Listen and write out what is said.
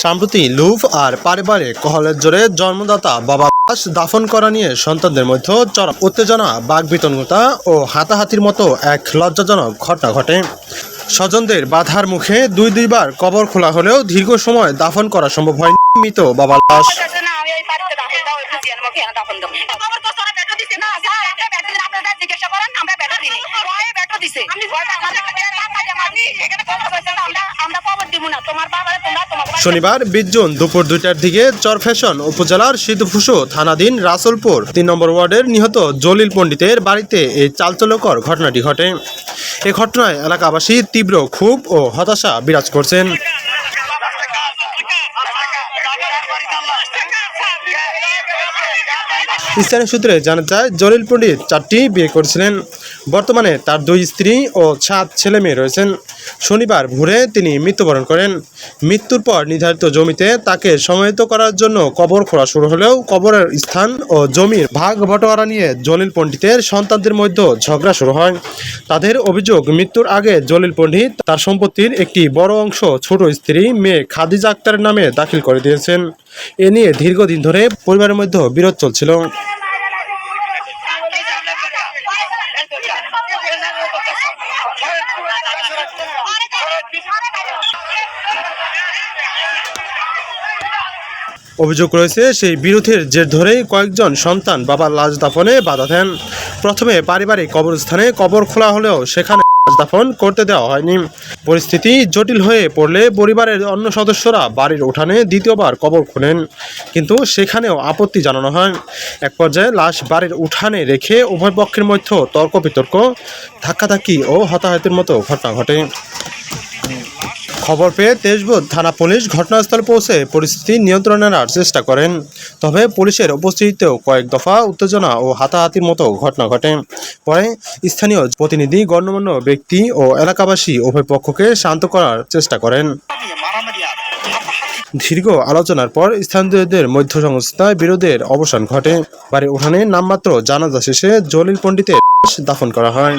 সাম্প্রতি Louvre আর পারিবারিক কলহের জোরে জন্মদাতা বাবা লাশ দাফন করা নিয়ে সন্তানদের মধ্যে চরম উত্তেজনা, বাকবিতণ্ডতা ও হাতাহাতির মতো এক লজ্জাজনক ঘটনা ঘটে। স্বজনদের বাধার মুখে দুইবার কবর খোলা হলেও দীর্ঘ সময় দাফন করা সম্ভব হয়নি মৃত বাবা লাশ। শনিবার 20 জুন দুপুর 2টার দিকে চরফ্যাশন উপজেলার সিদ্ধফুসু থানাধীন রাসুলপুর 3 নম্বর ওয়ার্ডের নিহত জলিল পণ্ডিতের বাড়িতে এই চাঞ্চল্যকর ঘটনাটি ঘটে। এ ঘটনায় এলাকাবাসী তীব্র ক্ষোভ ও হতাশা বিরাজ করছেন। স্থানীয় সূত্রে জানা যায়, জলিল পণ্ডিত 4টি বিয়ে করেছিলেন। বর্তমানে তার 2 স্ত্রী ও 7 ছেলে মেয়ে রয়েছেন। শনিবার ভোরে তিনি মৃত্যুবরণ করেন। মৃত্যুর পর নির্ধারিত জমিতে তাকে সমাহিত করার জন্য কবর খোঁড়া শুরু হলেও কবরের স্থান ও জমির ভাগ বটোয়ারা নিয়ে জলিল পণ্ডিতের সন্তানদের মধ্যে ঝগড়া শুরু হয়। তাদের অভিযোগ, মৃত্যুর আগে জলিল পণ্ডিত তার সম্পত্তির একটি বড় অংশ ছোট স্ত্রী মেয়ে খাদিজা আক্তারের নামে দাখিল করে দিয়েছেন। এ নিয়ে দীর্ঘদিন ধরে পরিবারের মধ্যে বিরোধ চলছিল। অভিযোগ রয়েছে, সেই বিরোধের জের ধরেই কয়েকজন সন্তান বাবার লাশ দাফনে বাধা দেন। প্রথমে পারিবারিক কবরস্থানে কবর খোলা হলেও সেখানে লাশ দাফন করতে দেওয়া হয়নি। পরিস্থিতি জটিল হয়ে পড়লে পরিবারের অন্য সদস্যরা বাড়ির উঠানে দ্বিতীয়বার কবর খোঁড়েন, কিন্তু সেখানেও আপত্তি জানানো হয়। এক পর্যায়ে লাশ বাড়ির উঠানে রেখে উভয় পক্ষের মধ্যে তর্ক বিতর্ক, ধাক্কাধাক্কি ও হতাহতের মতো ঘটনা ঘটে। খবর পেয়ে তেজবোধ থানা পুলিশ ঘটনাস্থলে পৌঁছে পরিস্থিতি নিয়ন্ত্রণে আনার চেষ্টা করেন। তবে পুলিশের উপস্থিতিতেও কয়েক দফা উত্তেজনা ও হাতাহাতির মতো ঘটনা ঘটে। পরে স্থানীয় প্রতিনিধি, গণ্যমান্য ব্যক্তি ও এলাকাবাসী উভয় পক্ষকে শান্ত করার চেষ্টা করেন। দীর্ঘ আলোচনার পর স্থানীয়দের মধ্য সংস্থায় বিরোধের অবসান ঘটে। বাড়ির উঠানে নামমাত্র জানাজা শেষে জলিল পণ্ডিতের লাশ দাফন করা হয়।